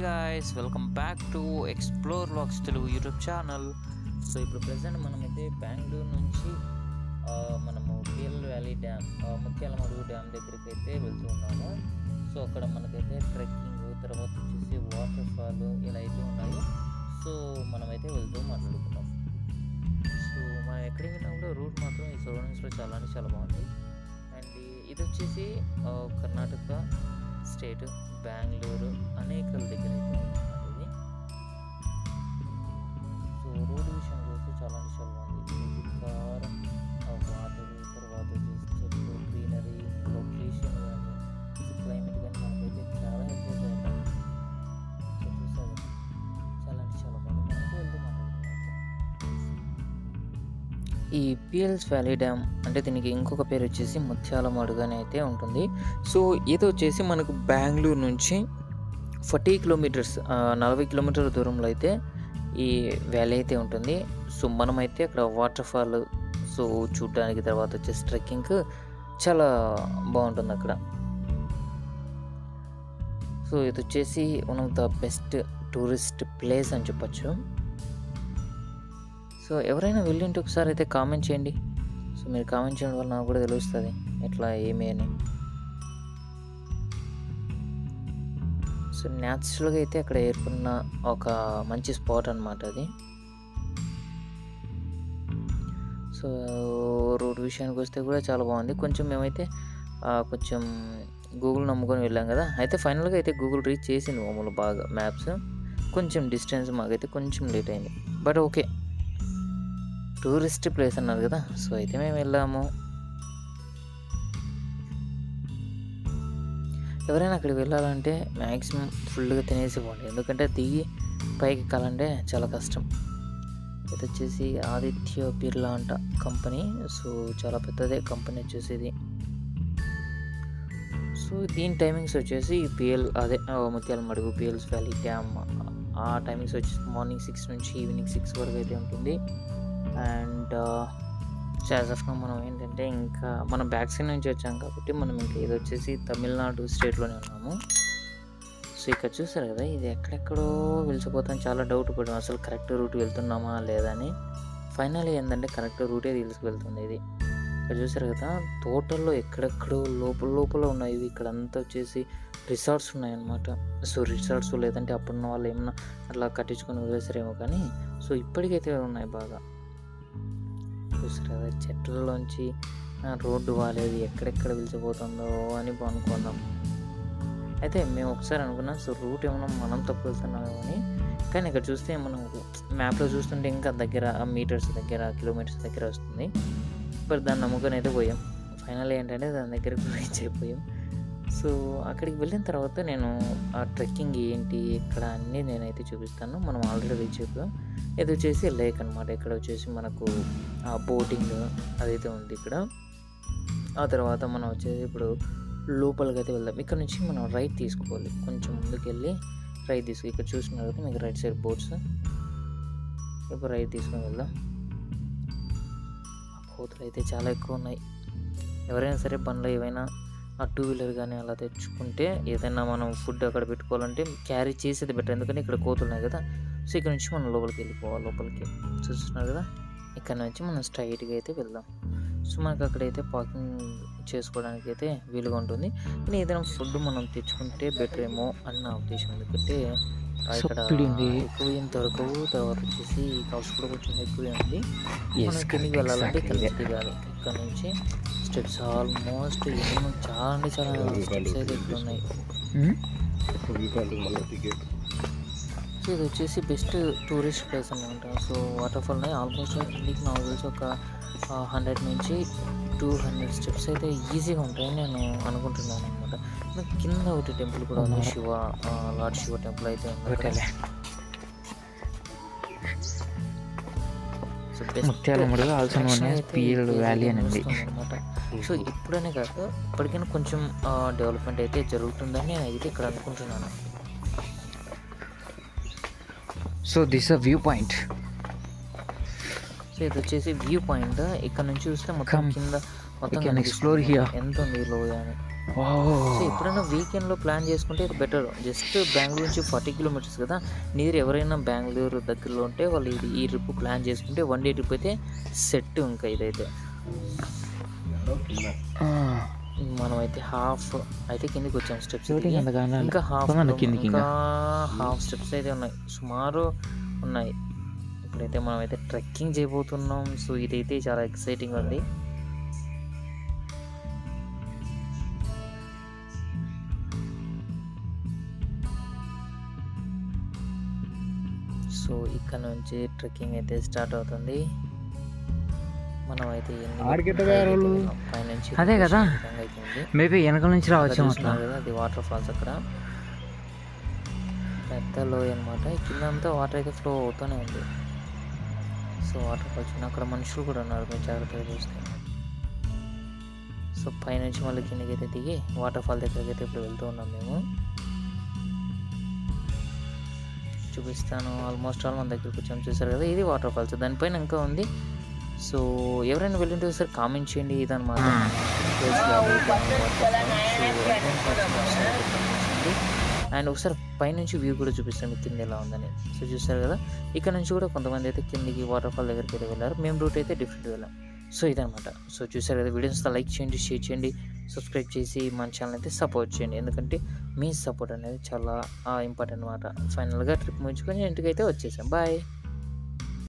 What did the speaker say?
Guys welcome back to explore vlogs Telugu YouTube channel. So ఇప్పుడు present మనమైతే బెంగళూరు నుంచి మనము పిఎల్ వ్యాలీ డ్యామ్ ముత్యాలమడుగు డ్యామ్ దగ్గరికి అయితే వెళ్తూ ఉన్నాము. సో అక్కడ మనకైతే ట్రెక్కింగ్, తర్వాత వచ్చేసి వాటర్ ఫాల్ ఇలా అయితే ఉన్నాయి. సో మనమైతే వెళ్తూ మాట్లాడుకున్నాం. సో మనం ఎక్కడికి వెళ్ళినా కూడా రూట్ మాత్రం ఈ సరౌండింగ్స్లో చాలా బాగుంది. అండ్ ఇది వచ్చేసి కర్ణాటక స్టేట్ బెంగళూరు అనేకల దగ్గర అయితే ఉంటున్నారు ఇది. సో రోడ్ విషయానికి వస్తే చాలా బాగుంది. కార్, వాటర్, తర్వాత వచ్చేసి చెట్లు, గ్రీనరీ, లొకేషన్ కానీ, క్లైమేట్ కానీ మనకైతే చాలా ఎంజాయ్ చేయాలి. సో చూసారు చాలా బాగుంది. మనకు వెళ్తూ మాట్లాడుతున్నాం. ఈ పిఎల్స్ వ్యాలీ డ్యామ్ అంటే దీనికి ఇంకొక పేరు వచ్చేసి ముత్యాలమడుగు అని అయితే ఉంటుంది. సో ఇది వచ్చేసి మనకు బెంగళూరు నుంచి 40 కిలోమీటర్స్ 40 కిలోమీటర్ల దూరంలో అయితే ఈ వ్యాలీ అయితే ఉంటుంది. సో మనమైతే అక్కడ వాటర్ ఫాల్ సో చూడడానికి, తర్వాత వచ్చేసి ట్రెక్కింగ్ చాలా బాగుంటుంది అక్కడ. సో ఇది వచ్చేసి one of the best tourist place అని చెప్పచ్చు. సో ఎవరైనా వెళ్ళింటే ఒకసారి అయితే కామెంట్ చేయండి. సో మీరు కామెంట్ చేయడం వల్ల నాకు కూడా తెలుస్తుంది ఎట్లా ఏమి అని. సో న్యాచురల్గా అయితే అక్కడ ఏర్పడిన ఒక మంచి స్పాట్ అనమాట అది. సో రోడ్ విషయానికి వస్తే కూడా చాలా బాగుంది. కొంచెం మేమైతే కొంచెం గూగుల్ నమ్ముకొని వెళ్ళాం కదా, అయితే ఫైనల్గా అయితే గూగుల్ రీచ్ చేసింది మామూలు బాగా మ్యాప్స్. కొంచెం డిస్టెన్స్ మాకైతే కొంచెం లేట్ అయింది, బట్ ఓకే, టూరిస్ట్ ప్లేస్ అన్నారు కదా. సో అయితే మేము వెళ్ళాము. ఎవరైనా అక్కడికి వెళ్ళాలంటే మ్యాక్సిమం ఫుల్గా తినేసి పోండి, ఎందుకంటే దిగి పైకి ఎక్కాలంటే చాలా కష్టం. ఇది వచ్చేసి ఆదిత్య బిర్లా అంట కంపెనీ. సో చాలా పెద్దదే కంపెనీ వచ్చేసి ఇది. సో దీని టైమింగ్స్ వచ్చేసి ముత్యాలమడుగు పిఎల్స్ వ్యాలీ డ్యామ్ ఆ టైమింగ్స్ వచ్చేసి మార్నింగ్ 6 నుంచి ఈవినింగ్ 6 వరకు అయితే ఉంటుంది. అండ్ యాజ్ ఆఫ్ నౌ మనం ఏంటంటే ఇంకా మనం బ్యాక్ సైడ్ నుంచి వచ్చాం కాబట్టి మనం ఇంకా ఇది వచ్చేసి తమిళనాడు స్టేట్లోనే ఉన్నాము. సో ఇక్కడ చూసారు కదా, ఇది ఎక్కడెక్కడో వెలిసిపోతాం. చాలా డౌట్ పడ్డాం అసలు కరెక్ట్ రూట్ వెళ్తున్నామా లేదా అని. ఫైనల్లీ ఏంటంటే కరెక్ట్ రూటే తీసుకువెళ్తుంది ఇది. ఇక్కడ చూసారు కదా, తోటల్లో ఎక్కడెక్కడో లోపల ఉన్నాయి. ఇక్కడ అంతా వచ్చేసి రిసార్ట్స్ ఉన్నాయన్నమాట. సో రిసార్ట్స్ లేదంటే అప్పుడున్న వాళ్ళు ఏమన్నా అట్లా కట్టించుకొని వదిలేసారేమో, కానీ సో ఇప్పటికైతే ఉన్నాయి బాగా. చూసారు కదా, చెట్లలోంచి రోడ్డు వాలేదు, ఎక్కడెక్కడ వెలిసిపోతుందో అని అనుకున్నాం. అయితే మేము ఒకసారి అనుకున్నాం సో రూట్ ఏమన్నా మనం తప్పు వెళ్తున్నామో అని. కానీ ఇక్కడ చూస్తే మనం మ్యాప్లో చూస్తుంటే ఇంకా దగ్గర మీటర్స్ దగ్గర, కిలోమీటర్స్ దగ్గర వస్తుంది. బట్ దాన్ని నమ్ముకొని అయితే పోయాం. ఫైనల్ ఏంటంటే దాని దగ్గరకు రీచ్ అయిపోయాం. సో అక్కడికి వెళ్ళిన తర్వాత నేను ఆ ట్రెక్కింగ్ ఏంటి ఇక్కడ అన్నీ నేనైతే చూపిస్తాను. మనం ఆల్రెడీ రీచ్ అయిపోయాం. ఇది వచ్చేసి లేక్ అనమాట. ఇక్కడ వచ్చేసి మనకు బోటింగ్ అదైతే ఉంది ఇక్కడ. ఆ తర్వాత మనం వచ్చేసి ఇప్పుడు లోపలికి అయితే వెళ్దాం. ఇక్కడ నుంచి మనం రైట్ తీసుకోవాలి, కొంచెం ముందుకు వెళ్ళి రైట్ తీసుకు. ఇక్కడ చూసినారు కదా మీకు రైట్ సైడ్ బోట్స్. ఇప్పుడు రైట్ తీసుకొని వెళ్దాం. కోతులు అయితే చాలా ఎక్కువ ఉన్నాయి. ఎవరైనా సరే బండ్లో ఏవైనా 2 వీలర్ కానీ అలా తెచ్చుకుంటే ఏదైనా మనం ఫుడ్ అక్కడ పెట్టుకోవాలంటే క్యారీ చేసేది బెటర్, ఎందుకంటే ఇక్కడ కోతులు ఉన్నాయి కదా. సో ఇక్కడ నుంచి మనం లోపలికి వెళ్ళిపోవాలి. లోపలికి చూస్తున్నారు కదా, ఇక్కడ నుంచి మనం స్ట్రైట్గా అయితే వెళ్దాం. సో మనకు అక్కడైతే పార్కింగ్ చేసుకోవడానికి అయితే వీలుగా ఉంటుంది. కానీ ఏదైనా ఫుడ్ మనం తెచ్చుకుంటే బెటర్ ఏమో అని నా ఉద్దేశం, ఎందుకంటే ఇక్కడ ఎక్కువ ఏం దొరకవు. తర్వాత వచ్చేసి కాస్ట్ కూడా కొంచెం ఎక్కువే ఉంది. మనం కిందికి వెళ్ళాలంటే ఇక్కడ దిగాలి. ఇక్కడ నుంచి స్టెప్స్ ఆల్మోస్ట్ చాలా స్టెప్స్ అయితే ఇక్కడ ఉన్నాయి. సో ఇది వచ్చేసి బెస్ట్ టూరిస్ట్ ప్లేస్ అనమాట. సో వాటర్ ఫాల్ ఉన్నాయి ఆల్మోస్ట్ కిందికి నాకు తెలిసి ఒక 100 నుంచి 200 స్టెప్స్ అయితే ఈజీగా ఉంటాయని నేను అనుకుంటున్నాను అనమాట. కింద ఒకటి టెంపుల్ కూడా ఉంది, లార్డ్ శివ టెంపుల్ అయితే ఉంది. So Muthyalamadugu also known as PL valley అని ఉంది అనమాట. సో ఇప్పుడనే కాక ఇప్పటికైనా కొంచెం డెవలప్మెంట్ అయితే జరుగుతుందని నేను అయితే ఇక్కడ అనుకుంటున్నాను. So this a view point. So ఇది వచ్చేసి వ్యూ పాయింట్. ఇక్కడ నుంచి చూస్తే మొత్తం కింద మొత్తం ఎక్స్ప్లోర్ హియర్. ఎంత ఉంది లోయ అని. సో ఎప్పుడైనా వీకెండ్లో ప్లాన్ చేసుకుంటే ఇది బెటర్. జస్ట్ బెంగళూరు నుంచి 40 కిలోమీటర్స్ కదా. మీరు ఎవరైనా బెంగళూరు దగ్గరలో ఉంటే వాళ్ళు ఈ ట్రిప్ ప్లాన్ చేసుకుంటే 1 డే ట్రిప్ అయితే సెట్. ఇంకా ఇదైతే మనమైతే హాఫ్ అయితే కిందికి వచ్చాం స్టెప్స్. ఇంకా హాఫ్ స్టెప్స్ అయితే ఉన్నాయి, సుమారు ఉన్నాయి. ఇప్పుడైతే మనమైతే ట్రెక్కింగ్ చేయబోతున్నాం. సో ఇదైతే చాలా ఎక్సైటింగ్ ఉంది. సో ఇక్కడ నుంచి ట్రెక్కింగ్ అయితే స్టార్ట్ అవుతుంది. మనం అయితే అదే కదా, మేబీ వెనక నుంచి రావచ్చు కదా. అది వాటర్ ఫాల్స్ అక్కడ పెద్ద లోయ అనమాట. కింద అంతా వాటర్ అయితే ఫ్లో అవుతూనే ఉంది. సో వాటర్ ఫాల్స్ అక్కడ మనుషులు కూడా ఉన్నారు, మీరు జాగ్రత్తగా చూస్తే. సో పైనుంచి మళ్ళీ కిందకి అయితే దిగి వాటర్ ఫాల్ దగ్గరికి అయితే ఇప్పుడు వెళ్తూ ఉన్నాం మేము. చూపిస్తాను. ఆల్మోస్ట్ ఆల్ మన దగ్గరికి వచ్చాం, చూసారు కదా. ఇది వాటర్ ఫాల్స్, దానిపైన ఇంకా ఉంది. సో ఎవరైనా వెళ్ళింటే ఒకసారి కామెంట్ చేయండి. ఇదన్నమాట అండ్ ఒకసారి పైనుంచి వ్యూ కూడా చూపిస్తాను కింద ఎలా ఉందని. సో చూసారు కదా, ఇక్కడ నుంచి కూడా కొంతమంది అయితే కిందికి వాటర్ ఫాల్ దగ్గరికి అయితే వెళ్ళారు. మేము రూట్ అయితే డిఫరెంట్ వెళ్ళాం. సో ఇదనమాట. సో చూసారు కదా, వీడియోస్ లైక్ చేయండి, షేర్ చేయండి, సబ్స్క్రైబ్ చేసి మన ఛానల్ అయితే సపోర్ట్ చేయండి. ఎందుకంటే మీ సపోర్ట్ అనేది చాలా ఇంపార్టెంట్ అనమాట. ఫైనల్గా ట్రిప్ ముగించుకొని ఇంటికి అయితే వచ్చేసాం. బాయ్.